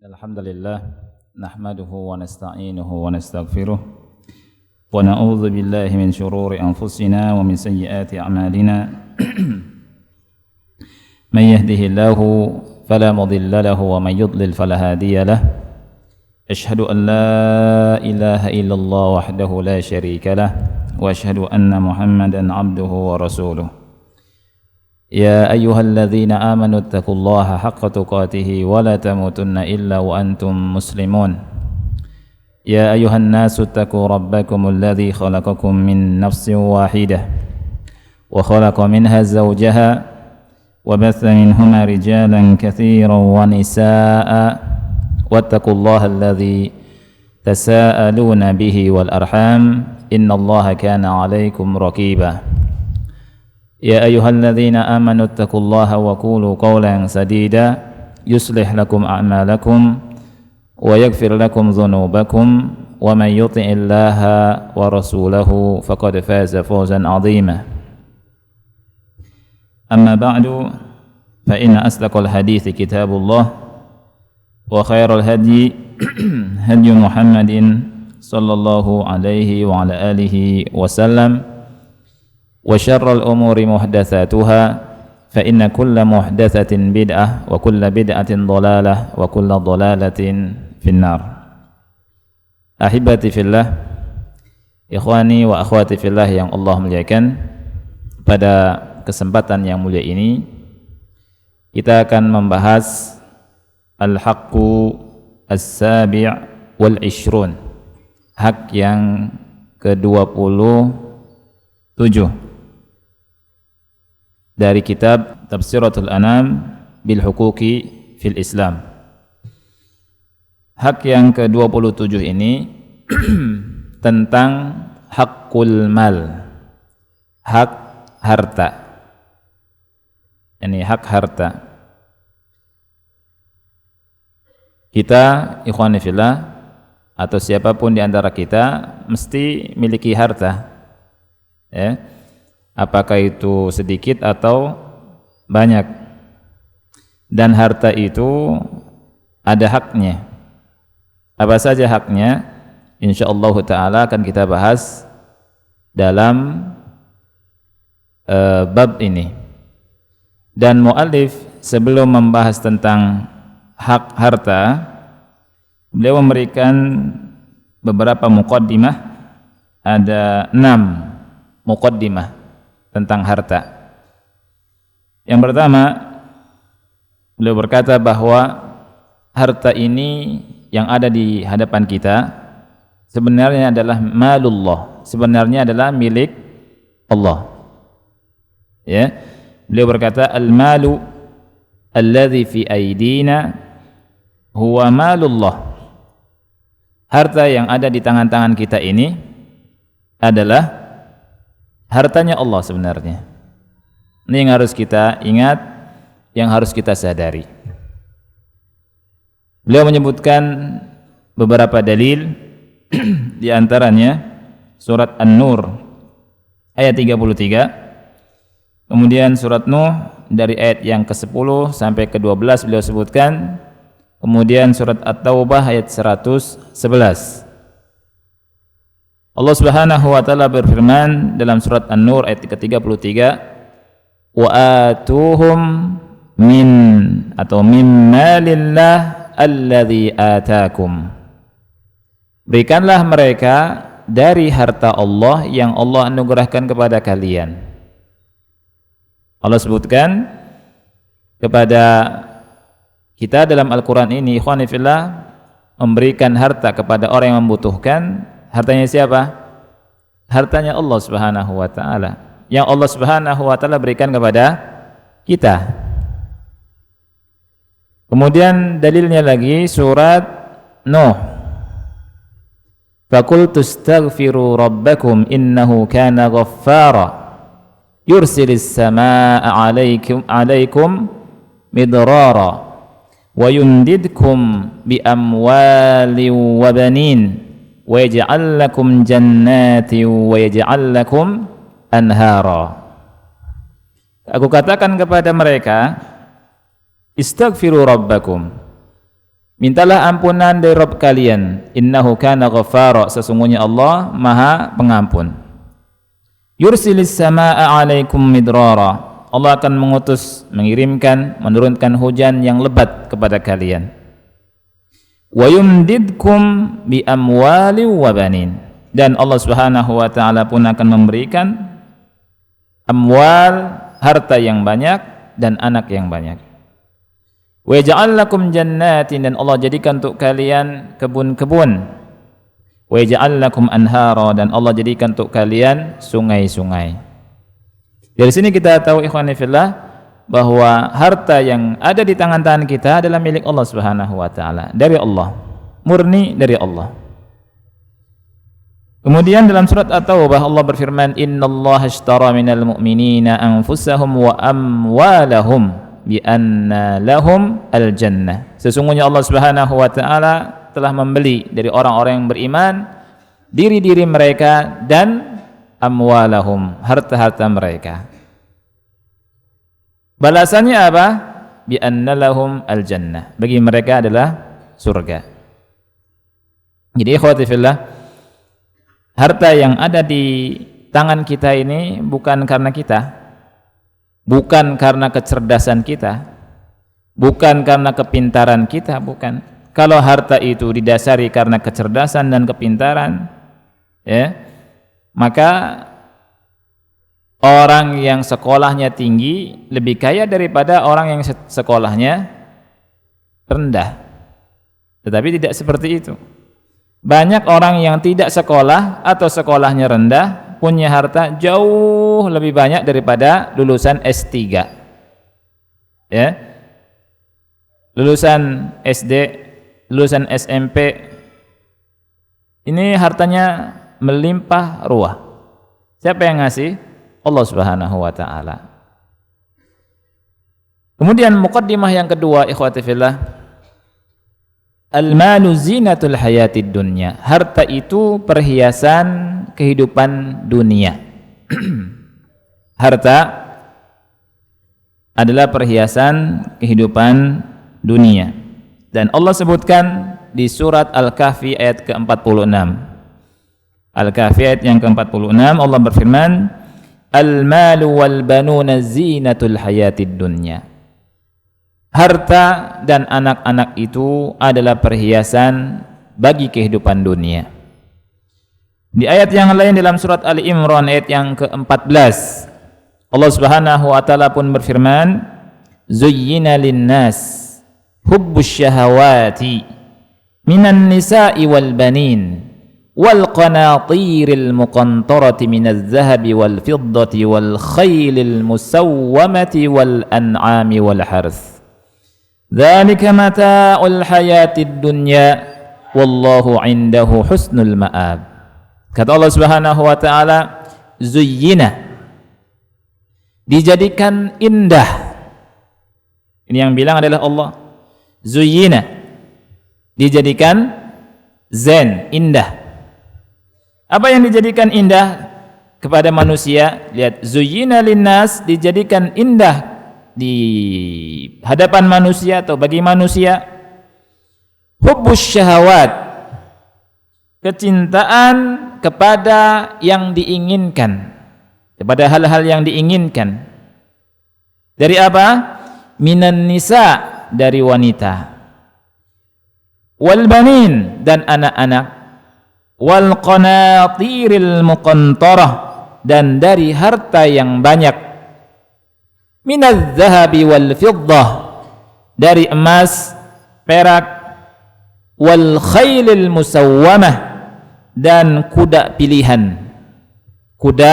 Alhamdulillah nahmaduhu wa nasta'inuhu wa nastaghfiruh wa na'udzu billahi min shururi anfusina wa min sayyiati a'malina man yahdihillahu fala mudilla lahu wa man yudlil fala hadiya lahu ashhadu an la ilaha illallah wahdahu la syarika lah wa ashhadu anna Muhammadan 'abduhu wa rasuluh. يا أيها الذين آمنوا اتقوا الله حق تقاته ولا تموتن إلا وأنتم مسلمون يا أيها الناس اتقوا ربكم الذي خلقكم من نفس واحدة وخلق منها زوجها وبث منهما رجالا كثيرا ونساء واتقوا الله الذي تساءلون به والأرحام إن الله كان عليكم رقيبا يا أيها الذين آمنوا اتقوا الله وقولوا قولا سديدا يصلح لكم أعمالكم ويغفر لكم ذنوبكم ومن يطع الله ورسوله فقد فاز فوزا عظيما أما بعد فإن أصدق الحديث كتاب الله وخير الهدي هدي محمد صلى الله عليه وعلى آله وسلم وشر الأمور محدثاتها فإن كل محدثة بدعة وكل بدعة ضلالة وكل ضلالة في النار. Ahibati fillah, ikhwani wa akhwati fillah yang Allah muliakan, pada kesempatan yang mulia ini kita akan membahas al-haqqu as-sabi' wal ishrun, hak yang ke-27 dari kitab Tafsiratul Anam bil Huquqi fil Islam. Hak yang ke-27 ini tentang hakul mal, hak harta. Ini hak harta. Kita ikhwani fillah atau siapapun di antara kita mesti miliki harta. Ya. Apakah itu sedikit atau banyak, dan harta itu ada haknya. Apa saja haknya? Insyaallah ta'ala akan kita bahas dalam bab ini. Dan muallif sebelum membahas tentang hak harta, beliau memberikan beberapa muqaddimah, ada 6 muqaddimah tentang harta. Yang pertama, beliau berkata bahwa harta ini yang ada di hadapan kita sebenarnya adalah malullah, sebenarnya adalah milik Allah. Ya, beliau berkata al-malu alladhi fi aidina huwa malullah. Harta yang ada di tangan-tangan kita ini adalah hartanya Allah sebenarnya. Ini yang harus kita ingat, yang harus kita sadari. Beliau menyebutkan beberapa dalil, di antaranya surat An-Nur ayat 33. Kemudian surat Nuh dari ayat yang ke-10 sampai ke-12 beliau sebutkan. Kemudian surat At-Taubah ayat 111. Allah Subhanahu wa taala berfirman dalam surat An-Nur ayat ke-33, wa atuhum min atau mimmalillah alladzi atakum. Berikanlah mereka dari harta Allah yang Allah anugerahkan kepada kalian. Allah sebutkan kepada kita dalam Al-Qur'an ini, ikhwani fillah, memberikan harta kepada orang yang membutuhkan. Hartanya siapa? Hartanya Allah Subhanahu wa taala. Yang Allah Subhanahu wa taala berikan kepada kita. Kemudian dalilnya lagi surat Nuh. Faqultu astaghfiru rabbakum innahu kana ghaffara yursilis samaa'a 'alaikum midrara wa yumdidkum bi amwalin wa banin wa yaj'al lakum jannatin wa yaj'al lakum anhara. Aku katakan kepada mereka, istaghfiru rabbakum, Mintalah ampunan dari Rabb kalian. Innahu kana ghaffara, sesungguhnya Allah Maha Pengampun. Yursilis samaa'a 'alaikum midrara, Allah akan mengirimkan, menurunkan hujan yang lebat kepada kalian. Wa yumdidkum bi amwali wa banin, dan Allah Subhanahu wa taala pun akan memberikan amwal, harta yang banyak dan anak yang banyak. Wa yaj'al lakum jannatin, dan Allah jadikan untuk kalian kebun-kebun. Wa yaj'al lakum anhara, dan Allah jadikan untuk kalian sungai-sungai. Dari sini kita tahu ikhwani fillah bahwa harta yang ada di tangan-tangan kita adalah milik Allah Subhanahu wa taala, dari Allah, murni dari Allah. Kemudian dalam surat At-Taubah Allah berfirman, innallaha ashtara minal mu'minina anfusahum wa amwalahum bi anna lahum al-jannah. Sesungguhnya Allah Subhanahu wa taala telah membeli dari orang-orang yang beriman diri-diri mereka dan amwalahum, harta-harta mereka. Balasannya apa? Bi anna lahum al-jannah, bagi mereka adalah surga. Jadi ikhwati fillah, harta yang ada di tangan kita ini bukan karena kita, bukan karena kecerdasan kita, bukan karena kepintaran kita, bukan. Kalau harta itu didasari karena kecerdasan dan kepintaran, ya, maka orang yang sekolahnya tinggi lebih kaya daripada orang yang sekolahnya rendah. Tetapi tidak seperti itu. Banyak orang yang tidak sekolah atau sekolahnya rendah punya harta jauh lebih banyak daripada lulusan S3, ya, lulusan SD, lulusan SMP. Ini hartanya melimpah ruah. Siapa yang ngasih? Allah Subhanahu wa taala. Kemudian muqaddimah yang kedua, ikhwati fillah, al-malu zinatul hayatid dunya, harta itu perhiasan kehidupan dunia. Harta adalah perhiasan kehidupan dunia. Dan Allah sebutkan di surat Al-Kahfi ayat ke-46. Al-Kahfi ayat yang ke-46 Allah berfirman, al-malu wal banuna zinatul hayatid dunya. Harta dan anak-anak itu adalah perhiasan bagi kehidupan dunia. Di ayat yang lain dalam surat Ali Imran ayat yang ke-14, Allah Subhanahu wa taala pun berfirman, zuyyina lin-nas hubbus syahawati minan nisa'i wal banin wal qanatiril muqantarati minaz zahabi wal fiddati wal khaylil musawwamati wal an'ami wal harth. Dzalika mata'ul hayatid dunya wallahu 'indahu husnul ma'ab. Kata Allah Subhanahu wa taala, zuyyina, dijadikan indah. Ini yang bilang adalah Allah. Zuyyina, dijadikan zen, indah. Apa yang dijadikan indah kepada manusia? Lihat, zuyyina linnas, dijadikan indah di hadapan manusia atau bagi manusia. Hubbus syahawat, kecintaan kepada yang diinginkan, kepada hal-hal yang diinginkan. Dari apa? Minan nisa, dari wanita. Wal banin, dan anak-anak. Wal qanatiril muqantarah, dan dari harta yang banyak. Minaz zahabi wal fiddah, dari emas, perak. Wal khaylil musawwamah, dan kuda pilihan. Kuda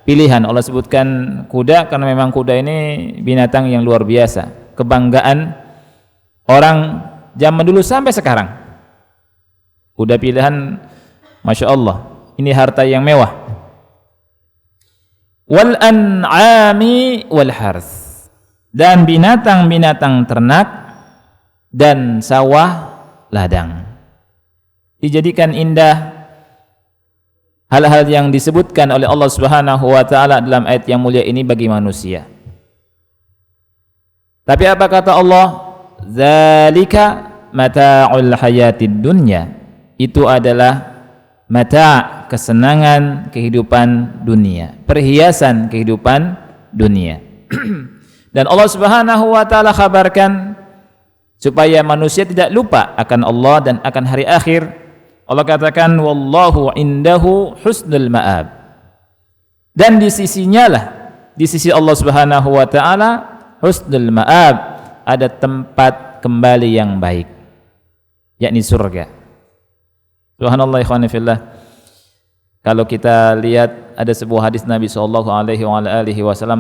pilihan, Allah sebutkan kuda karena memang kuda ini binatang yang luar biasa, kebanggaan orang zaman dulu sampai sekarang. Kuda pilihan, Masya Allah, ini harta yang mewah. Wal an'ami wal harth, dan binatang-binatang ternak dan sawah ladang. Dijadikan indah hal-hal yang disebutkan oleh Allah Subhanahu wa taala dalam ayat yang mulia ini bagi manusia. Tapi apa kata Allah? Zalika mata'ul hayatid dunya. Itu adalah mata', kesenangan kehidupan dunia, perhiasan kehidupan dunia. Dan Allah Subhanahu wa taala kabarkan supaya manusia tidak lupa akan Allah dan akan hari akhir. Allah katakan wallahu indahu husnul ma'ab. Dan di sisinya lah, di sisi Allah Subhanahu wa taala husnul ma'ab, ada tempat kembali yang baik, yakni surga. Subhanallah ikhwan fillah. Kalau kita lihat ada sebuah hadis Nabi SAW,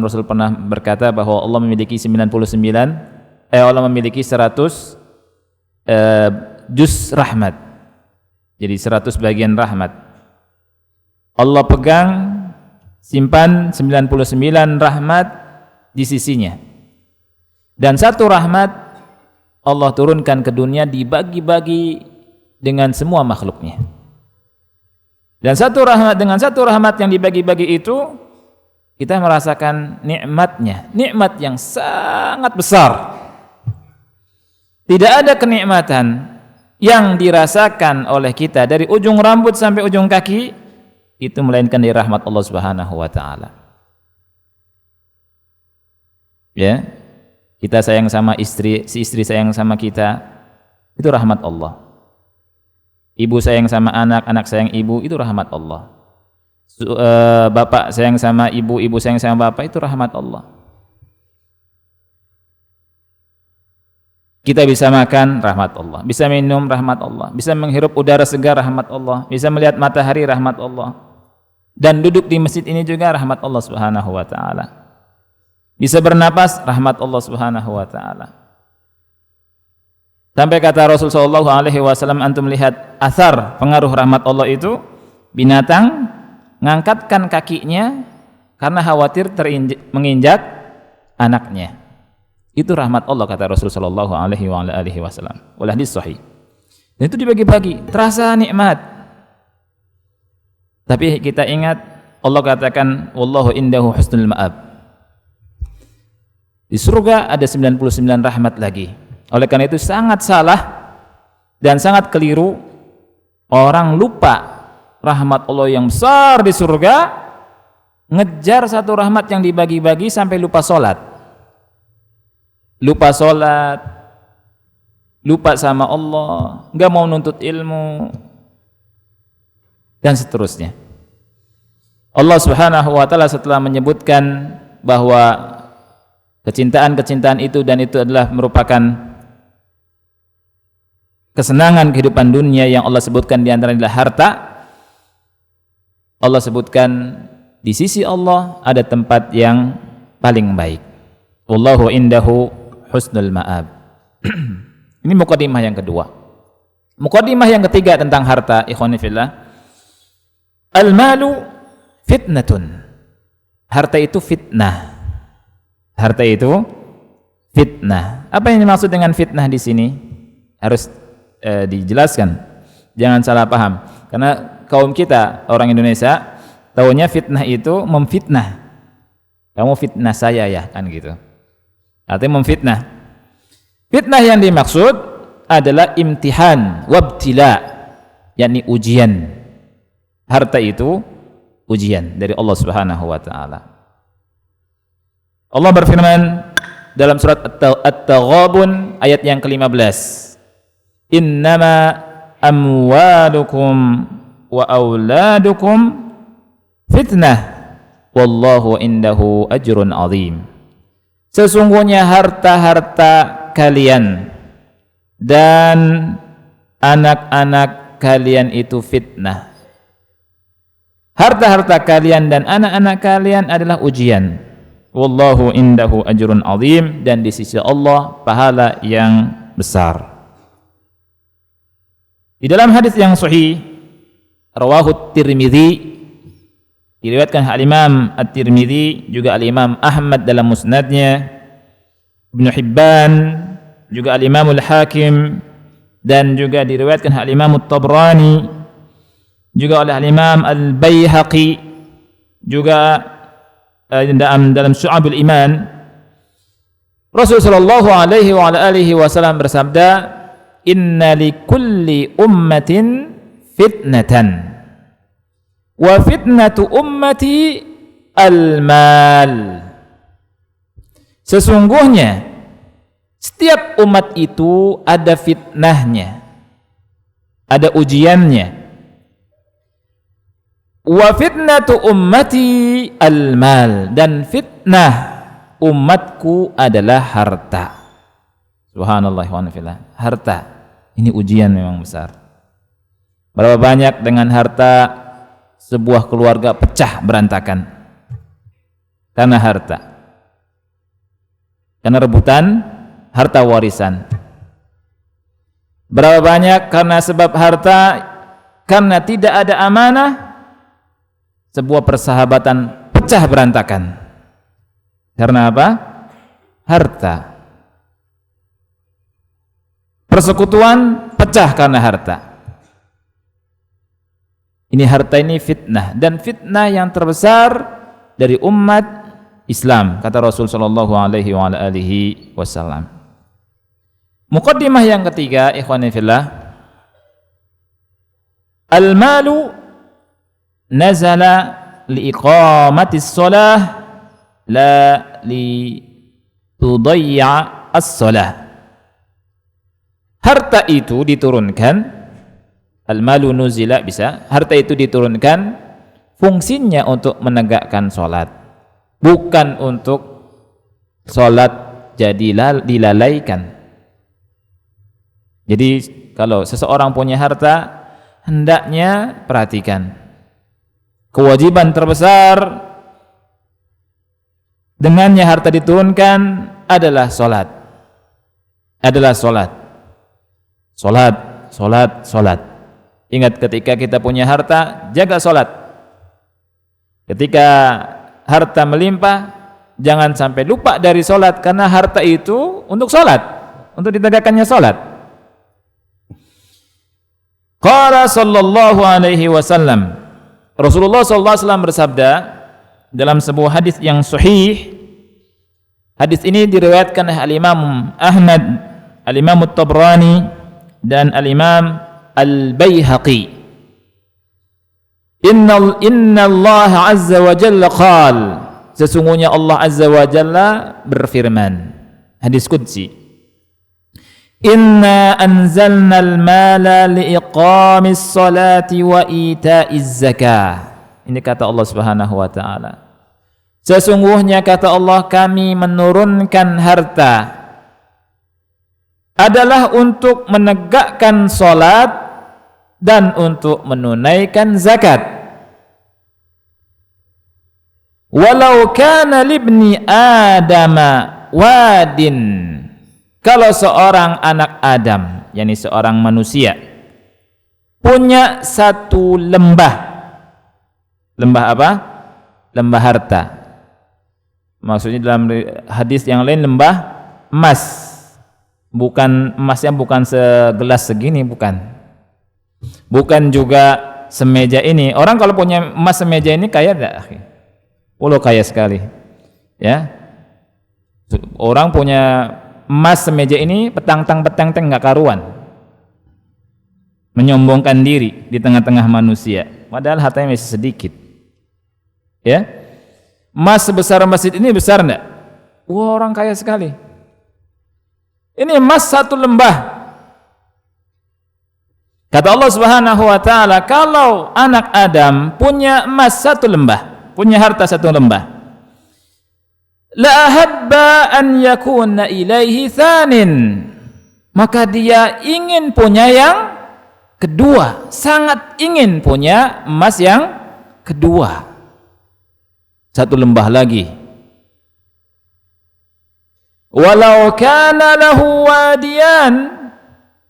Rasul pernah berkata bahwa Allah memiliki 99, Allah memiliki 100 juz rahmat. Jadi 100 bagian rahmat. Allah pegang, simpan 99 rahmat di sisinya. Dan satu rahmat Allah turunkan ke dunia, dibagi-bagi dengan semua makhluknya. Dan satu rahmat, dengan satu rahmat yang dibagi-bagi itu, kita merasakan nikmatnya, nikmat yang sangat besar. Tidak ada kenikmatan yang dirasakan oleh kita dari ujung rambut sampai ujung kaki itu melainkan dari rahmat Allah Subhanahu wa taala. Ya. Kita sayang sama istri, si istri sayang sama kita, itu rahmat Allah. Ibu sayang sama anak, anak sayang ibu, itu rahmat Allah. Bapak sayang sama ibu, ibu sayang sama bapak, itu rahmat Allah. Kita bisa makan, rahmat Allah. Bisa minum, rahmat Allah. Bisa menghirup udara segar, rahmat Allah. Bisa melihat matahari, rahmat Allah. Dan duduk di masjid ini juga rahmat Allah Subhanahu wa taala. Bisa bernapas, rahmat Allah Subhanahu wa taala. Sampai kata Rasul sallallahu alaihi wasallam, antum lihat asar pengaruh rahmat Allah itu, binatang ngangkatkan kakinya karena khawatir menginjak anaknya. Itu rahmat Allah kata Rasul sallallahu alaihi wasallam. Wal hadis sahih. Dan itu dibagi-bagi, terasa nikmat. Tapi kita ingat Allah katakan wallahu indahu husnul ma'ab. Di surga ada 99 rahmat lagi. Oleh karena itu sangat salah dan sangat keliru orang lupa rahmat Allah yang besar di surga, ngejar satu rahmat yang dibagi-bagi sampai lupa sholat. Lupa sholat, lupa sama Allah, nggak mau nuntut ilmu, dan seterusnya. Allah Subhanahu wa taala setelah menyebutkan bahwa kecintaan itu dan itu adalah merupakan kesenangan kehidupan dunia yang Allah sebutkan di antaranya adalah harta. Allah sebutkan di sisi Allah ada tempat yang paling baik. Wallahu indahu husnul ma'ab. Ini mukadimah yang kedua. Mukadimah yang ketiga tentang harta, ikhwani fillah. Al-malu fitnatun. Harta itu fitnah. Harta itu fitnah. Apa yang dimaksud dengan fitnah di sini? Harus dijelaskan, jangan salah paham, karena kaum kita orang Indonesia taunya fitnah itu memfitnah, kamu fitnah saya ya, kan gitu, artinya memfitnah. Fitnah yang dimaksud adalah imtihan wabtila, yakni ujian. Harta itu ujian dari Allah Subhanahu wa taala. Allah berfirman dalam surat At-Taghabun ayat yang ke-15, innama amwalukum wa auladukum fitnah wallahu indahu ajrun azim. Sesungguhnya harta-harta kalian dan anak-anak kalian itu fitnah. Harta-harta kalian dan anak-anak kalian adalah ujian. Wallahu indahu ajrun azim, dan di sisi Allah pahala yang besar. Di dalam hadis yang sahih rawahu Tirmidzi, diriwayatkan al-Imam At-Tirmidzi, juga al-Imam Ahmad dalam musnadnya, Ibnu Hibban, juga al-Imam Al-Hakim, dan juga diriwayatkan al-Imam At-Tabrani, juga oleh al-Imam Al-Baihaqi, juga dalam Syu'abul Iman. Rasulullah sallallahu alaihi wasallam bersabda, inna likulli ummatin fitnatan wa fitnatu ummati al-mal. Sesungguhnya setiap umat itu ada fitnahnya, ada ujiannya. Wa fitnatu ummati al-mal, dan fitnah umatku adalah harta. Subhanallah wa nafillah. Harta ini ujian memang besar. Berapa banyak dengan harta sebuah keluarga pecah berantakan karena harta, karena rebutan harta warisan. Berapa banyak karena sebab harta, karena tidak ada amanah, sebuah persahabatan pecah berantakan. Karena apa? Harta. Persekutuan pecah karena harta. Ini harta ini fitnah, dan fitnah yang terbesar dari umat Islam, kata Rasul sallallahu alaihi wa alihi wasallam. Muqaddimah yang ketiga, ikhwani fillah, al-malu nazala liiqamatis shalah la li tudayya as-shalah. Harta itu diturunkan, al-malu nuzila bisa, harta itu diturunkan fungsinya untuk menegakkan salat, bukan untuk salat jadi dilalaikan. Jadi kalau seseorang punya harta, hendaknya perhatikan, kewajiban terbesar dengannya harta diturunkan adalah salat. Adalah salat. Salat, salat, salat. Ingat, ketika kita punya harta, jaga salat. Ketika harta melimpah, jangan sampai lupa dari salat, karena harta itu untuk salat, untuk ditegakkannya salat. Qala sallallahu alaihi wasallam, Rasulullah sallallahu alaihi wasallam bersabda dalam sebuah hadis yang sahih. Hadis ini diriwayatkan oleh al-Imam Ahmad, al-Imam At-Tabrani, dan al-Imam Al-Baihaqi. Inna Allah azza wa jalla qal, sesungguhnya Allah azza wa jalla berfirman, hadis qudsi, inna anzalna al-mala liiqamis salati wa ita'iz zakah. Ini kata Allah Subhanahu wa taala. Sesungguhnya kata Allah, kami menurunkan harta adalah untuk menegakkan salat dan untuk menunaikan zakat. Walau kana libni adama wadin, kalau seorang anak Adam, yakni seorang manusia, punya satu lembah. Lembah apa? Lembah harta. Maksudnya dalam hadis yang lain lembah emas. Bukan emasnya, bukan segelas segini, bukan. Bukan juga semeja ini. Orang kalau punya emas semeja ini kaya enggak? Kaya sekali. Ya. Orang punya emas semeja ini petang-tang enggak karuan. Menyombongkan diri di tengah-tengah manusia, padahal hartanya masih sedikit. Ya. Emas sebesar masjid ini besar enggak? Wah, orang kaya sekali. Ini emas satu lembah. Kata Allah Subhanahu wa taala, kalau anak Adam punya emas satu lembah, punya harta satu lembah, la ahabba an yakuna ilaihi thanin, maka dia ingin punya yang kedua, sangat ingin punya emas yang kedua, satu lembah lagi. Walau kana lahu wadiyan,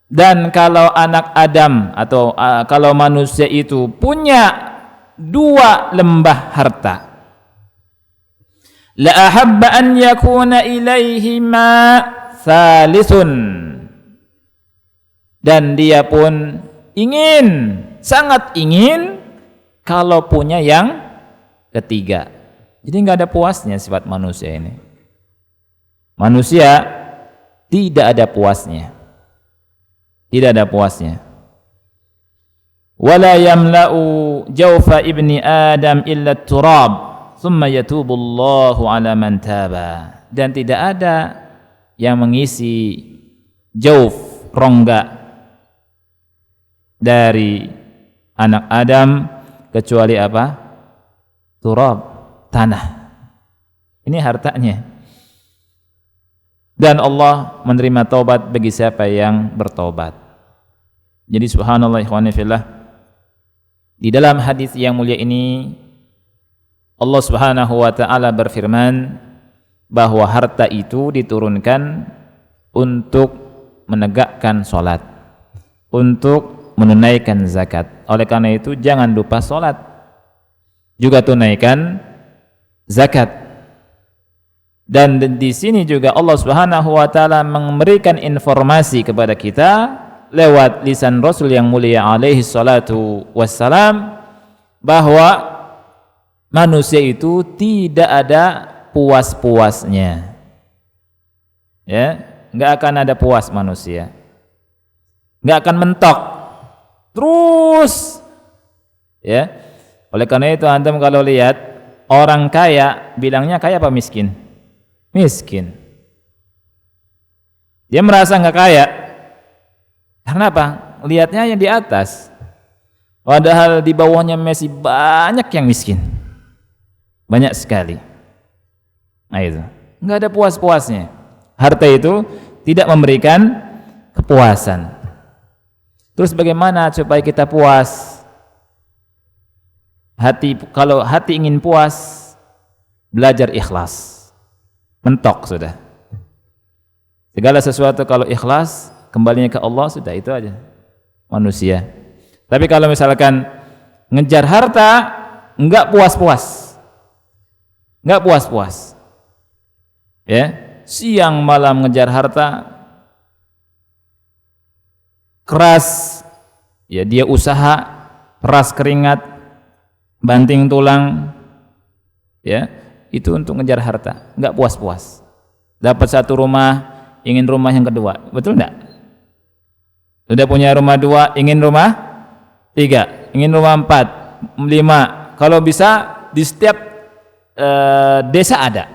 dan kalau anak Adam atau kalau manusia itu punya dua lembah harta, la ahabba an yakuna ilaihima thalithun, dan dia pun ingin, sangat ingin kalau punya yang ketiga. Jadi nggak ada puasnya sifat manusia ini. Manusia tidak ada puasnya. Tidak ada puasnya. Wala yamla'u jawfa ibni Adam illa turab, thumma yatubu Allahu ala man taba. Dan tidak ada yang mengisi jauf, rongga dari anak Adam kecuali apa? Turab, tanah. Ini hartanya. Dan Allah menerima taubat bagi siapa yang bertobat. Jadi subhanallah ikhwani fillah, di dalam hadis yang mulia ini Allah Subhanahu wa taala berfirman bahwa harta itu diturunkan untuk menegakkan salat, untuk menunaikan zakat. Oleh karena itu jangan lupa salat, juga tunaikan zakat. Dan di sini juga Allah Subhanahu wa taala memberikan informasi kepada kita lewat lisan Rasul yang mulia alaihi salatu wassalam bahwa manusia itu tidak ada puas-puasnya. Ya, enggak akan ada puas manusia. Enggak akan mentok terus. Ya. Oleh karena itu antum kalau lihat orang kaya, bilangnya kaya apa miskin? Miskin. Dia merasa enggak kaya. Karena apa? Lihatnya yang di atas. Padahal di bawahnya masih banyak yang miskin. Banyak sekali. Nah itu. Enggak ada puas-puasnya. Harta itu tidak memberikan kepuasan. Terus bagaimana supaya kita puas? Kalau hati ingin puas, belajar ikhlas. Mentok sudah. Segala sesuatu kalau ikhlas, kembalinya ke Allah, sudah itu aja manusia. Tapi kalau misalkan ngejar harta, enggak puas-puas, enggak puas-puas, ya, siang malam ngejar harta, keras, ya dia usaha, peras keringat, banting tulang, ya, itu untuk ngejar harta, enggak puas-puas. Dapat satu rumah, ingin rumah yang kedua, betul enggak? Sudah punya rumah 2, ingin rumah 3, ingin rumah 4, 5. Kalau bisa di setiap desa ada.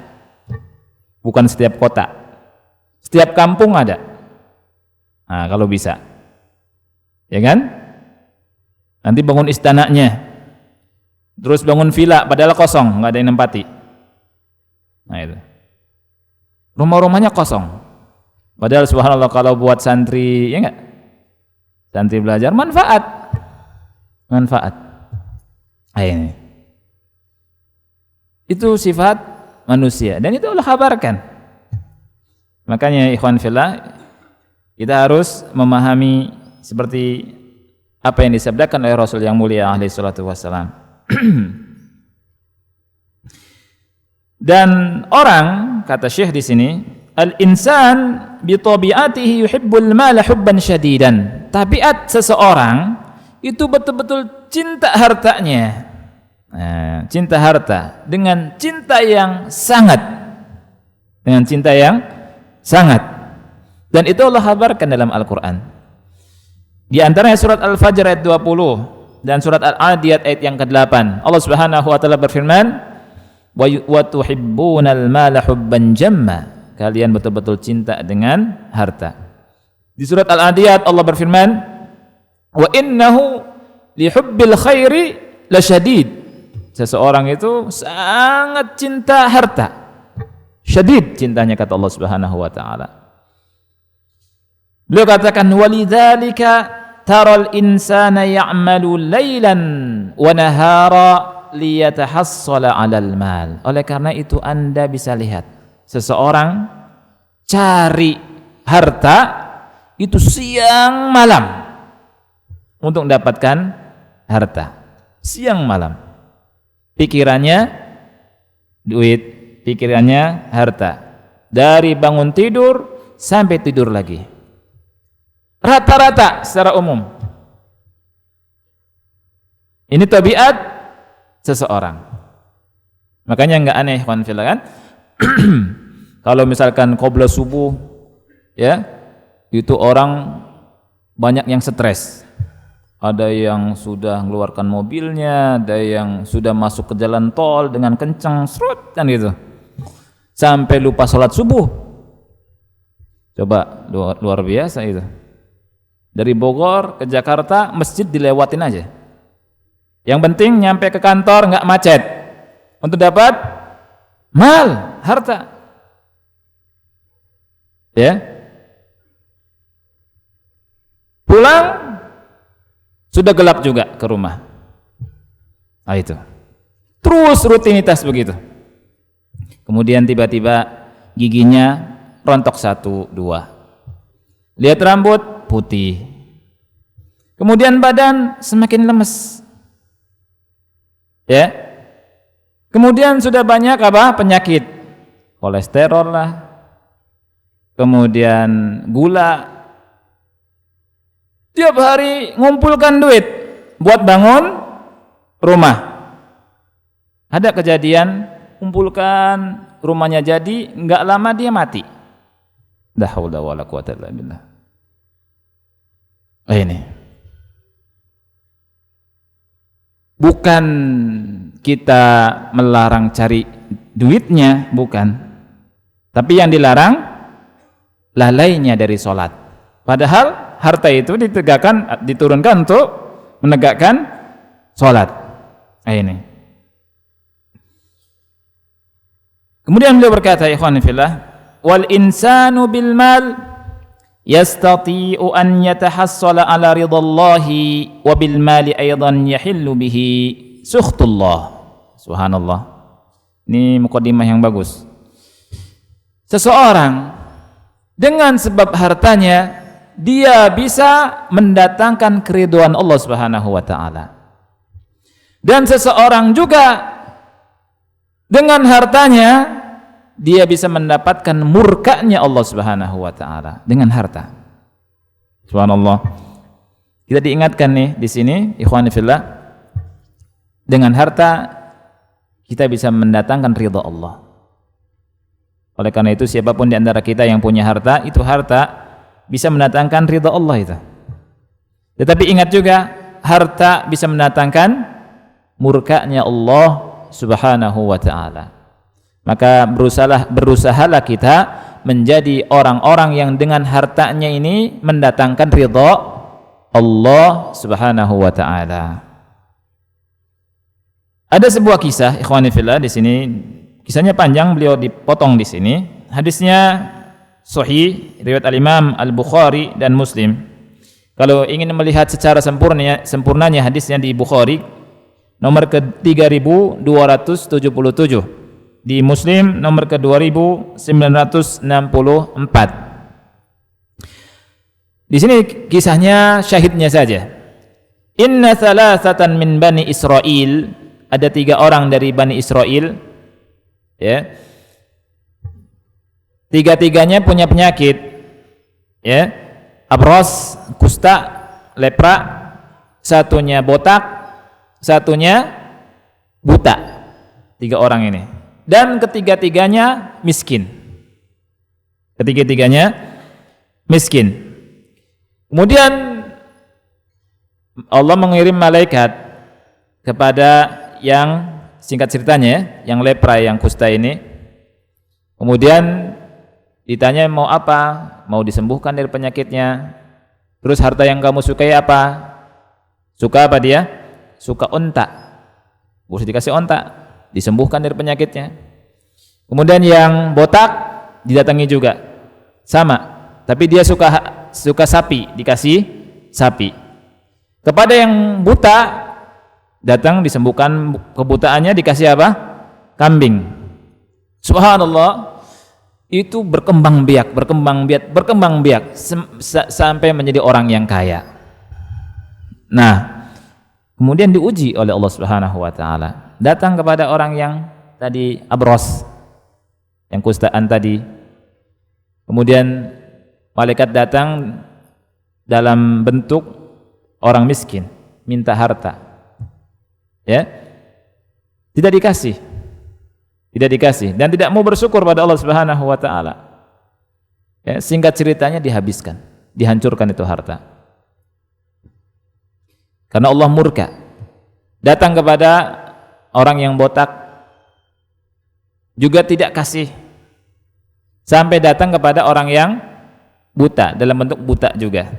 Bukan setiap kota. Setiap kampung ada. Nah, kalau bisa. Ya kan? Nanti bangun istananya. Terus bangun villa padahal kosong, enggak ada yang nempati. Nah, itu. Rumah-rumahnya kosong. Padahal subhanallah kalau buat santri, ya enggak? Santri belajar manfaat. Ini. Itu sifat manusia dan itu Allah kabarkan. Makanya ikhwan fillah, kita harus memahami seperti apa yang disabdakan oleh Rasul yang mulia alaihi salatu wassalam. Dan orang, kata Syekh di sini, al-insan bi tabi'atihi yuhibbul mala hubban syadidan. Tabiat seseorang itu betul-betul cinta hartanya. Nah, cinta harta dengan cinta yang sangat. Dengan cinta yang sangat. Dan itu Allah kabarkan dalam Al-Qur'an. Di antaranya surat Al-Fajr ayat 20 dan surat Al-Adiyat ayat yang ke-8. Allah Subhanahu wa taala berfirman, "Wa tuhibbunal mala hubban jamma." Kalian betul-betul cinta dengan harta. Di surat Al-Adiyat Allah berfirman, "Wa innahu li hubbil khairi lasyadid." Seseorang itu sangat cinta harta. Syadid cintanya, kata Allah Subhanahu wa taala. Beliau katakan, "Walidzalika taral insana ya'malu lailan wa nahara liyatahassala 'alal mal." Oleh karena itu Anda bisa lihat seseorang cari harta itu siang malam untuk mendapatkan harta. Siang malam. Pikirannya duit, pikirannya harta. Dari bangun tidur sampai tidur lagi. Rata-rata secara umum. Ini tabiat seseorang. Makanya enggak aneh ikhwan fillah kan? Kalau misalkan qabla subuh, ya, itu orang banyak yang stres. Ada yang sudah mengeluarkan mobilnya, ada yang sudah masuk ke jalan tol dengan kencang, serut kan gitu. Sampai lupa sholat subuh. Coba luar biasa itu. Dari Bogor ke Jakarta, masjid dilewatin aja. Yang penting nyampe ke kantor nggak macet. Untuk dapat mal, harta. Ya. Pulang sudah gelap juga ke rumah. Nah itu. Terus rutinitas begitu. Kemudian tiba-tiba giginya rontok 1, 2. Lihat rambut putih. Kemudian badan semakin lemes. Ya. Kemudian sudah banyak apa? Penyakit. Kolesterol lah. Kemudian gula. Tiap hari ngumpulkan duit buat bangun rumah. Ada kejadian kumpulkan rumahnya jadi, enggak lama dia mati. La haula wala quwata illa billah. Ini bukan kita melarang cari duitnya, bukan. Tapi yang dilarang lalainya dari sholat. Padahal harta itu diturunkan untuk menegakkan sholat. Ini. Kemudian beliau berkata, ikhwan fillah, wal insanu bil mal yastati'u an yatahassala ala ridallahi wa bil mali aidan yahillu bihi sukhtullah. Subhanallah. Ini mukadimah yang bagus. Seseorang dengan sebab hartanya dia bisa mendatangkan keriduan Allah Subhanahu wa taala. Dan seseorang juga dengan hartanya dia bisa mendapatkan murkanya Allah Subhanahu wa taala dengan harta. Subhanallah. Kita diingatkan nih di sini, ikhwani fillah, dengan harta kita bisa mendatangkan ridha Allah. Oleh karena itu siapapun di antara kita yang punya harta, itu harta bisa mendatangkan ridha Allah itu. Tetapi ingat juga, harta bisa mendatangkan murkanya Allah Subhanahu wa taala. Maka berusahalah kita menjadi orang-orang yang dengan hartanya ini mendatangkan ridha Allah Subhanahu wa taala. Ada sebuah kisah, ikhwani fillah, di sini kisahnya panjang, beliau dipotong di sini. Hadisnya sahih, riwayat al-Imam Al-Bukhari dan Muslim. Kalau ingin melihat secara sempurnanya hadisnya di Bukhari nomor ke-3277, di Muslim nomor ke-2964. Di sini kisahnya syahidnya saja. Inna thalathatan min bani Israel, ada 3 orang dari Bani Israel, ya. Tiga-tiganya punya penyakit, ya, abros, kusta, lepra, satunya botak, satunya buta. 3 orang ini, dan ketiga-tiganya miskin. Ketiga-tiganya miskin. Kemudian Allah mengirim malaikat kepada yang, singkat ceritanya, yang lepra, yang kusta ini. Kemudian ditanya mau apa, mau disembuhkan dari penyakitnya. Terus harta yang kamu sukai apa? Suka apa dia? Suka unta. Boleh dikasih unta, disembuhkan dari penyakitnya. Kemudian yang botak didatangi juga, sama, tapi dia suka sapi, dikasih sapi. Kepada yang buta datang disembuhkan kebutaannya, dikasih apa? Kambing. Subhanallah. Itu berkembang biak sampai menjadi orang yang kaya. Nah, kemudian diuji oleh Allah Subhanahu wa taala. Datang kepada orang yang tadi abros, yang kustaan tadi. Kemudian malaikat datang dalam bentuk orang miskin, minta harta. Ya. Tidak dikasih. Tidak dikasih dan tidak mau bersyukur pada Allah Subhanahu wa taala. Ya, singkat ceritanya dihabiskan, dihancurkan itu harta. Karena Allah murka. Datang kepada orang yang botak juga tidak kasih, sampai datang kepada orang yang buta dalam bentuk buta juga.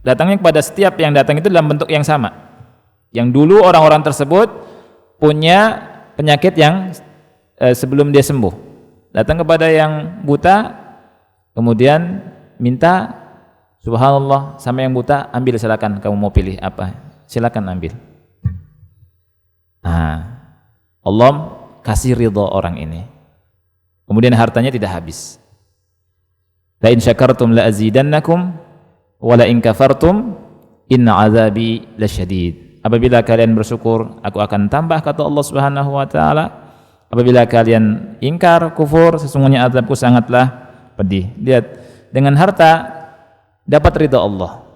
Datangnya kepada setiap yang datang itu dalam bentuk yang sama. Yang dulu orang-orang tersebut punya penyakit yang sebelum dia sembuh. Datang kepada yang buta, kemudian minta, subhanallah, sama yang buta, ambil silakan, kamu mau pilih apa? Silakan ambil. Nah, Allah kasih ridho orang ini. Kemudian hartanya tidak habis. La in syakartum la azidannakum wa la in kafartum inna azabi lasyadid. Apabila kalian bersyukur, aku akan tambah, kata Allah Subhanahu wa taala. Apabila kalian ingkar, kufur, sesungguhnya azabku sangatlah pedih. Lihat, dengan harta dapat ridha Allah.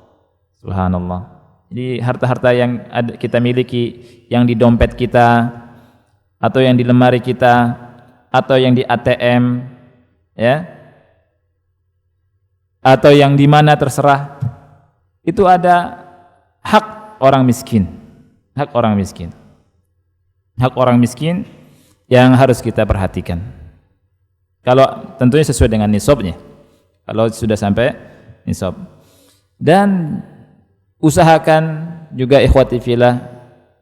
Subhanallah. Jadi harta-harta yang kita miliki, yang di dompet kita, atau yang di lemari kita, atau yang di ATM, ya, atau yang di mana terserah, itu ada hak orang miskin, hak orang miskin, hak orang miskin yang harus kita perhatikan. Kalau tentunya sesuai dengan nisabnya, kalau sudah sampai nisab. Dan usahakan juga ikhwati fillah,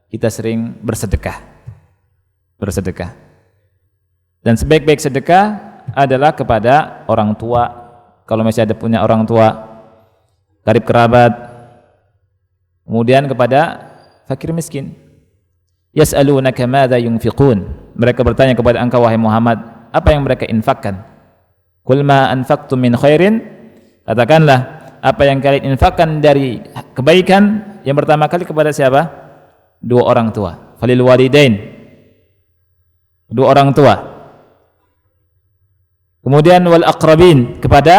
kita sering bersedekah. Bersedekah. Dan sebaik-baik sedekah adalah kepada orang tua. Kalau masih ada punya orang tua, karib kerabat. Kemudian kepada fakir miskin. Yas'alunaka madza yunfiqun. Mereka bertanya kepada engkau wahai Muhammad, apa yang mereka infakkan? Qul ma anfaqtum min khairin. Katakanlah, apa yang kalian infakkan dari kebaikan, yang pertama kali kepada siapa? Dua orang tua. Falil walidain, dua orang tua. Kemudian wal aqrabin, kepada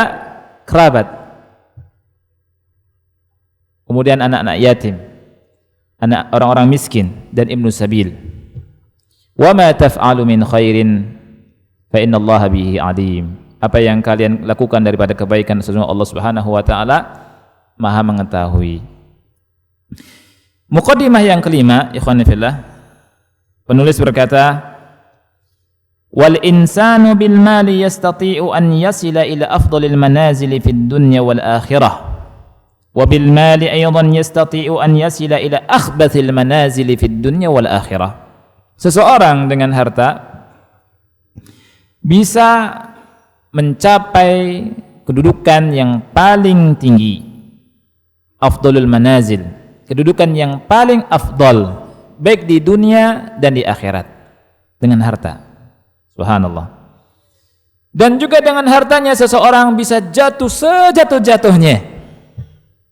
kerabat. Kemudian anak-anak yatim, anak orang-orang miskin, dan ibnu sabil. Wa ma taf'alu min khairin fa innallaha bihi alim. Apa yang kalian lakukan daripada kebaikan, sesungguhnya Allah Subhanahu wa taala Maha mengetahui. Muqaddimah yang kelima, ikhwan fillah, penulis berkata, wal insanu bil mali yastati'u an yasila ila afdalil manazil fid dunya wal akhirah, wa bil mali aydan yastati'u an yasila ila akhbathil manazil fid dunya wal akhirah. Seseorang dengan harta bisa mencapai kedudukan yang paling tinggi, afdalul manazil, kedudukan yang paling afdal, baik di dunia dan di akhirat, dengan harta. Subhanallah. Dan juga dengan hartanya seseorang bisa jatuh sejatuh-jatuhnya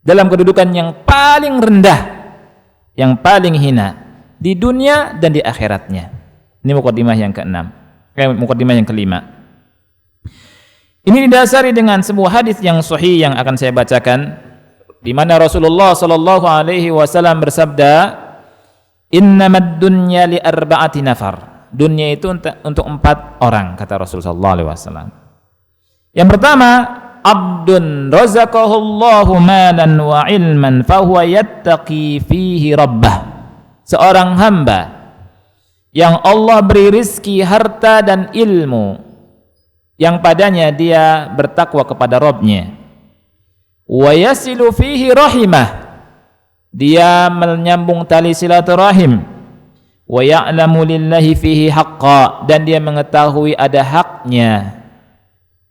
dalam kedudukan yang paling rendah, yang paling hina di dunia dan di akhiratnya. Ini muqaddimah yang keenam, muqaddimah yang kelima. Ini didasari dengan sebuah hadis yang sahih yang akan saya bacakan, di mana Rasulullah sallallahu alaihi wasallam bersabda, "Innamad dunya li arba'ati nafar." Dunia itu untuk 4 orang, kata Rasulullah sallallahu alaihi wasallam. Yang pertama, abdun razaqahullahu malan wa ilman fa huwa yattaqi fihi rabbah. Seorang hamba yang Allah beri rizki, harta dan ilmu, yang padanya dia bertakwa kepada Rabb-Nya. Wa yasilu fihi rahimah, dia menyambung tali silaturahim. Wa ya'lamu lillahi fihi haqqa, dan dia mengetahui ada haknya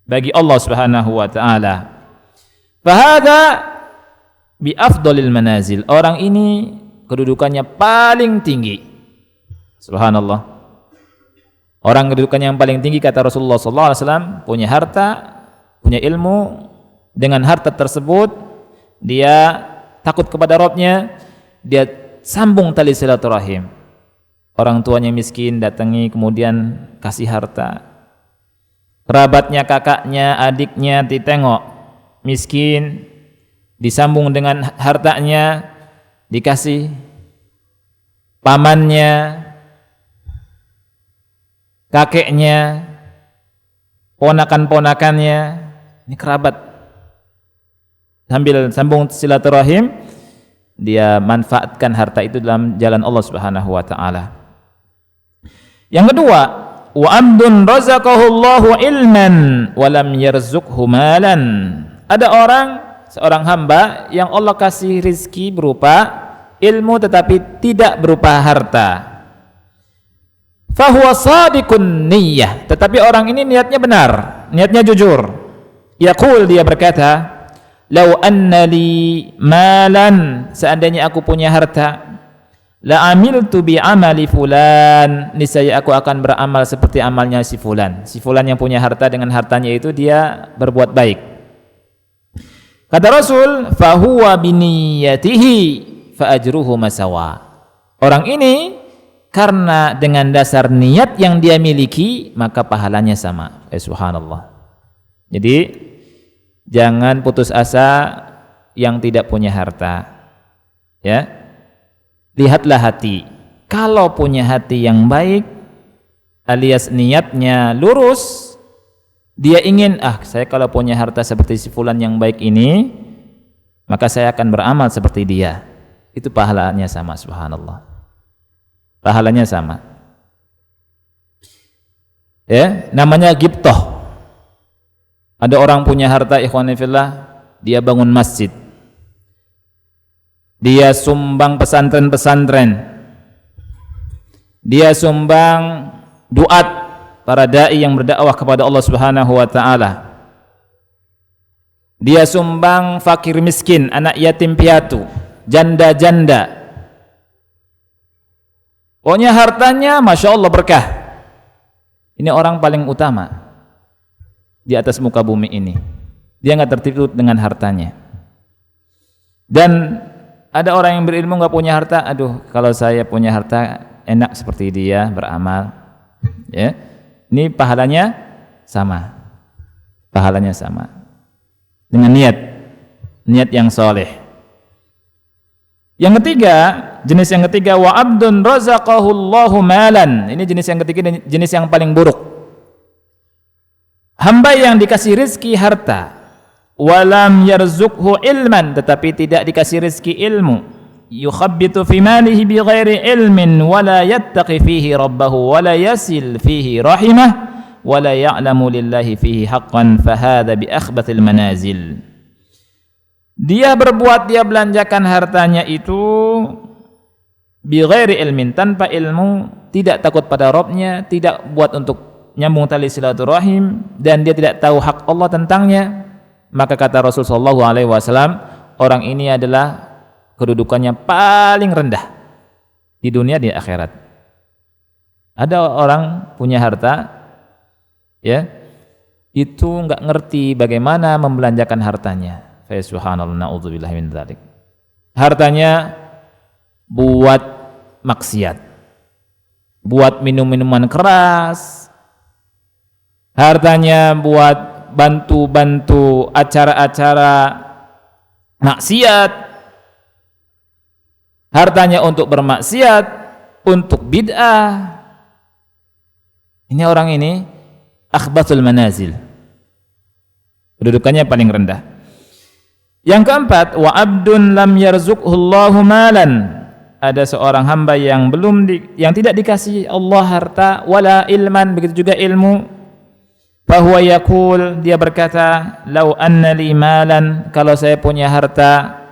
bagi Allah Subhanahu wa taala. Fahada bi afdalil manazil. Orang ini kedudukannya paling tinggi. Subhanallah. Orang kedudukannya yang paling tinggi, kata Rasulullah SAW, punya harta, punya ilmu. Dengan harta tersebut dia takut kepada Rabb-Nya, dia sambung tali silaturahim. Orang tuanya miskin, datangi, kemudian kasih harta. Kerabatnya, kakaknya, adiknya ditengok miskin, disambung dengan hartanya, dikasih. Pamannya, kakeknya, ponakan-ponakannya, ini kerabat, sambil sambung silaturahim, dia manfaatkan harta itu dalam jalan Allah Subhanahu wa taala. Yang kedua, wa abdun razaqahullahu ilman wa lam yarzuqhu malan. Ada seorang hamba yang Allah kasih rizki berupa ilmu tetapi tidak berupa harta. Fahuwa sadiqun niyyah, tetapi orang ini niatnya benar, niatnya jujur. Yaqul, dia berkata, "Lau anna li malan, seandainya aku punya harta, la amiltu bi amali fulan, niscaya aku akan beramal seperti amalnya si fulan." Si fulan yang punya harta, dengan hartanya itu dia berbuat baik. Kata Rasul, "Fahuwa biniyatihi fa ajruhu masawa." Orang ini karena dengan dasar niat yang dia miliki, maka pahalanya sama. Subhanallah. Jadi jangan putus asa yang tidak punya harta. Ya. Lihatlah hati. Kalau punya hati yang baik alias niatnya lurus, dia ingin, saya kalau punya harta seperti si fulan yang baik ini, maka saya akan beramal seperti dia. Itu pahalanya sama, subhanallah. Pahalanya sama. Ya, namanya ghibthah. Ada orang punya harta, ikhwani fillah, dia bangun masjid, dia sumbang pesantren-pesantren, dia sumbang duat, para dai yang berdakwah kepada Allah Subhanahu wa taala, dia sumbang fakir miskin, anak yatim piatu, janda-janda. Pokoknya hartanya Masya Allah berkah. Ini orang paling utama di atas muka bumi ini. Dia nggak tertipu dengan hartanya. Dan ada orang yang berilmu nggak punya harta, kalau saya punya harta enak seperti dia beramal. Ya, ini pahalanya sama. Pahalanya sama. Dengan niat yang soleh. Yang ketiga, jenis yang ketiga, wa abdun razaqahullahu malan. Ini jenis yang ketiga, jenis yang paling buruk. Hamba yang dikasih rizki harta, walam yarzuqhu ilman, tetapi tidak dikasih rizki ilmu. Yukhabbitu fi malihi bighairi ilmin, wala yattaqi fihi rabbahu, wala yasil fihi rahimah, wala ya'lamu lillahi fihi haqqan, fahadha bi akhbathil manazil. Dia belanjakan hartanya itu bighairi ilmin, tanpa ilmu, tidak takut pada Rabbnya, tidak buat untuk nyambung tali silaturahim, dan dia tidak tahu hak Allah tentangnya. Maka kata Rasulullah SAW, orang ini adalah kedudukannya paling rendah di dunia di akhirat. Ada orang punya harta, ya, itu nggak ngerti bagaimana membelanjakan hartanya. Subhanallah, na'udzubillah min dzalik. Hartanya buat maksiat, buat minum-minuman keras, hartanya buat bantu-bantu acara-acara maksiat, hartanya untuk bermaksiat, untuk bid'ah. Ini orang ini akhbathul manazil, kedudukannya paling rendah. Yang keempat, wa abdun lam yarzuqhullahu malan. Ada seorang hamba yang yang tidak dikasih Allah harta, wala ilman, begitu juga ilmu. Fahuwa yaqul, dia berkata, lau anna li malan, kalau saya punya harta,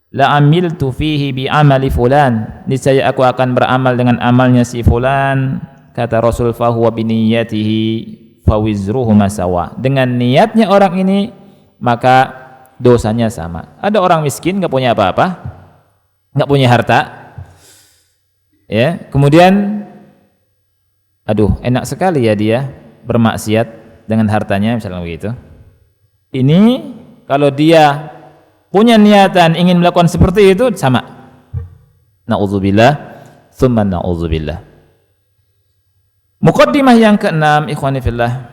la amiltu fihi bi amali fulan, niscaya aku akan beramal dengan amalnya si fulan. Kata Rasul, fahuwa biniyatihi fawizruhu masawa. Dengan niatnya orang ini, maka dosanya sama. Ada orang miskin, nggak punya apa-apa, nggak punya harta, ya. Kemudian, enak sekali ya dia bermaksiat dengan hartanya, misalnya begitu. Ini kalau dia punya niatan ingin melakukan seperti itu, sama. Na'udzubillah, tsumma na'udzubillah. Muqaddimah yang keenam, ikhwani fillah.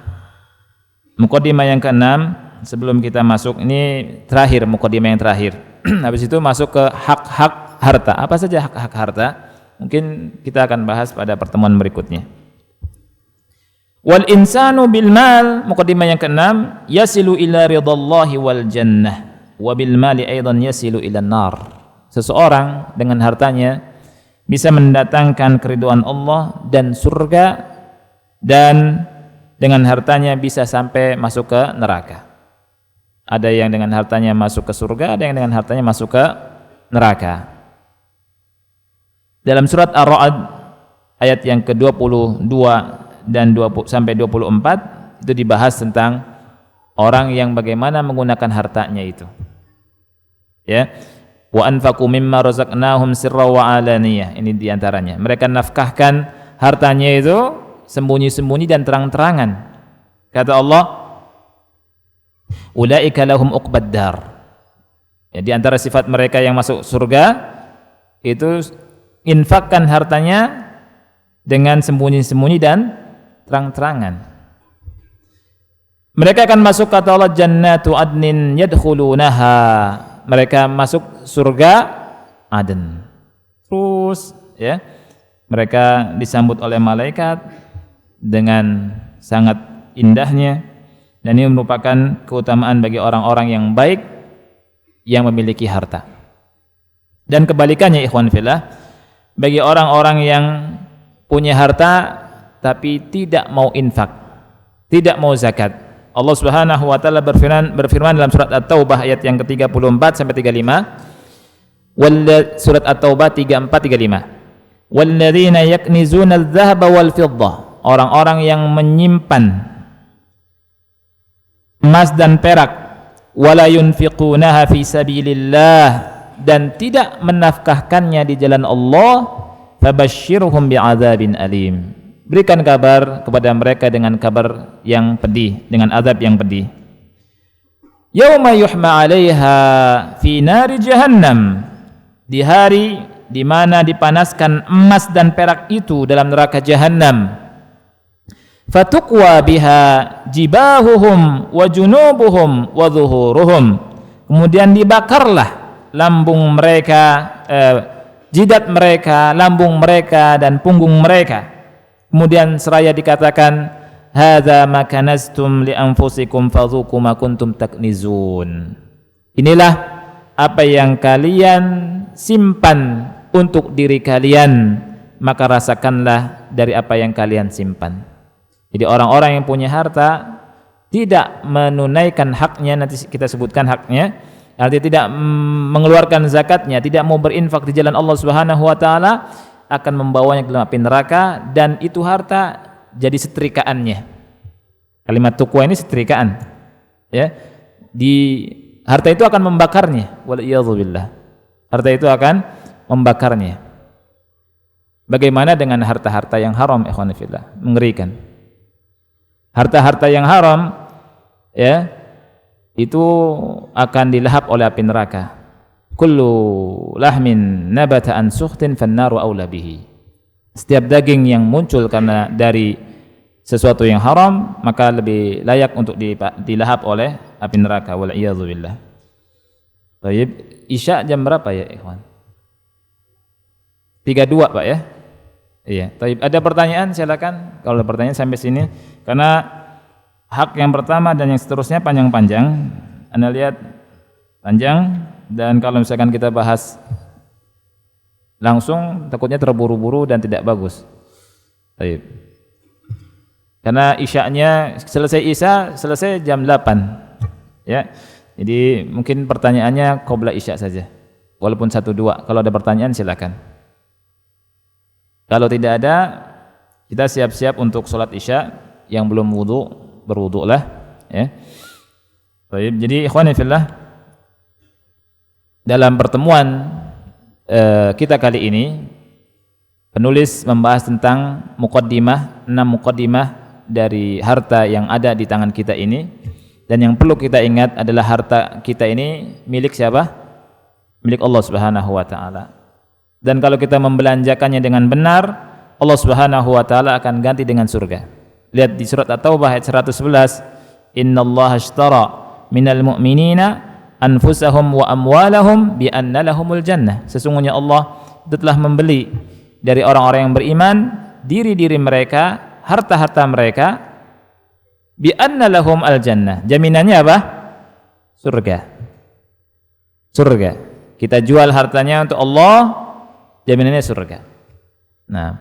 Muqaddimah yang keenam. Sebelum kita masuk, ini terakhir, muqaddimah yang terakhir. Habis itu masuk ke hak-hak harta. Apa saja hak-hak harta? Mungkin kita akan bahas pada pertemuan berikutnya. Wal insanu bil mal, muqaddimah yang keenam, yasilu ila ridallahi wal jannah, wa bil mali aidan yasilu ila nar. seseorang dengan hartanya bisa mendatangkan keridhaan Allah dan surga, dan dengan hartanya bisa sampai masuk ke neraka. Ada yang dengan hartanya masuk ke surga, ada yang dengan hartanya masuk ke neraka. Dalam surat Ar-Ra'd ayat yang ke-22 dan 20 sampai 24 itu dibahas tentang orang yang bagaimana menggunakan hartanya itu. Ya. Wa anfaqu mimma razaqnahum sirra wa alaniyah. Ini diantaranya. Mereka nafkahkan hartanya itu sembunyi-sembunyi dan terang-terangan. Kata Allah, ulaika lahum uqbad dar. Ya, di antara sifat mereka yang masuk surga itu infakkan hartanya dengan sembunyi-sembunyi dan terang-terangan. Mereka akan masuk, kata Allah, jannatu adnin yadkhulunaha. Mereka masuk surga Aden. Terus ya, mereka disambut oleh malaikat dengan sangat indahnya, dan ini merupakan keutamaan bagi orang-orang yang baik yang memiliki harta. Dan kebalikannya ikhwan fillah, bagi orang-orang yang punya harta tapi tidak mau infak, tidak mau zakat, Allah Subhanahu wa taala berfirman dalam surat At-Taubah ayat yang ke-34 sampai 35. Surat At-Taubah 34 35. Walladzina yaknizuna adh-dhahaba wal fiddah. Orang-orang yang menyimpan emas dan perak, wala yunfiqunaha fi sabilillah, dan tidak menafkahkannya di jalan Allah, fabashshirhum bi'adzabin alim. Berikan kabar kepada mereka dengan kabar yang pedih, dengan azab yang pedih. Yauma yuhma 'alaiha fi nari jahannam. Di hari di mana dipanaskan emas dan perak itu dalam neraka Jahannam. Fatuqwa biha jibahuhum wa junubuhum wa dhuhuruhum. Kemudian dibakarlah lambung mereka, jidat mereka, lambung mereka dan punggung mereka. Kemudian seraya dikatakan, hadza ma kanaztum li anfusikum fadzuqu ma kuntum taknizun. Inilah apa yang kalian simpan untuk diri kalian, maka rasakanlah dari apa yang kalian simpan. Jadi orang-orang yang punya harta tidak menunaikan haknya, nanti kita sebutkan haknya, artinya tidak mengeluarkan zakatnya, tidak mau berinfak di jalan Allah Subhanahu wa taala, akan membawanya ke dalam api neraka, dan itu harta jadi setrikaannya. Kalimat tuqwa ini setrikaan. Ya. Di harta itu akan membakarnya. Wal iyadzubillah. Harta itu akan membakarnya. Bagaimana dengan harta-harta yang haram, ikhwan fillah? Mengerikan. Harta-harta yang haram ya, itu akan dilahap oleh api neraka. Kullu lahmin nabata an sukhtin fannaru aula bihi. Setiap daging yang muncul karena dari sesuatu yang haram, maka lebih layak untuk dilahap oleh api neraka. Wal iyadzu billah. Baik, Isya jam berapa ya, ikhwan? 32, Pak ya? Iya. Baik, ada pertanyaan silakan. Kalau ada pertanyaan sampai sini, karena hak yang pertama dan yang seterusnya panjang-panjang. Anda lihat panjang. Dan kalau misalkan kita bahas langsung, takutnya terburu-buru dan tidak bagus. Baik. Karena isya'nya selesai jam 8. Ya. Jadi mungkin pertanyaannya qabla isya' saja. Walaupun 1-2. Kalau ada pertanyaan silakan. Kalau tidak ada, kita siap-siap untuk sholat isya'. Yang belum wudu, berwudulah, ya. Baik. Jadi ikhwani fillah, dalam pertemuan kita kali ini, penulis membahas tentang muqaddimah, 6 muqaddimah dari harta yang ada di tangan kita ini. Dan yang perlu kita ingat adalah harta kita ini milik siapa? Milik Allah Subhanahu wa taala. Dan kalau kita membelanjakannya dengan benar, Allah Subhanahu wa taala akan ganti dengan surga. Lihat di surat At-Taubah ayat 111, innallaha ashtara minal mu'minina anfusahum wa amwalahum bi anna lahumul jannah. Sesungguhnya Allah telah membeli dari orang-orang yang beriman diri-diri mereka, harta-harta mereka, bi anna lahum al jannah. Jaminannya apa? Surga. Surga. Kita jual hartanya untuk Allah, jaminannya surga. Nah,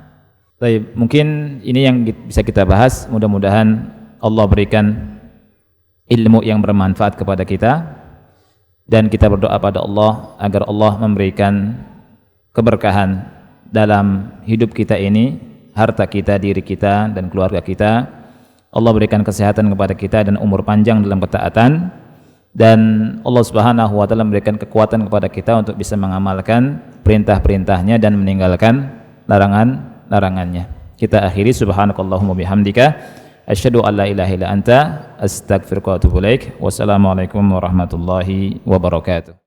mungkin ini yang bisa kita bahas. Mudah-mudahan Allah berikan ilmu yang bermanfaat kepada kita, dan kita berdoa pada Allah agar Allah memberikan keberkahan dalam hidup kita ini, harta kita, diri kita, dan keluarga kita. Allah berikan kesehatan kepada kita dan umur panjang dalam ketaatan, dan Allah Subhanahu wa taala memberikan kekuatan kepada kita untuk bisa mengamalkan perintah-perintahnya dan meninggalkan larangan-larangannya. Kita akhiri, subhanakallahumma bihamdika asyhadu an la ilaha illa anta astaghfiruka wa atubu ilaik. Wassalamualaikum warahmatullahi wabarakatuh.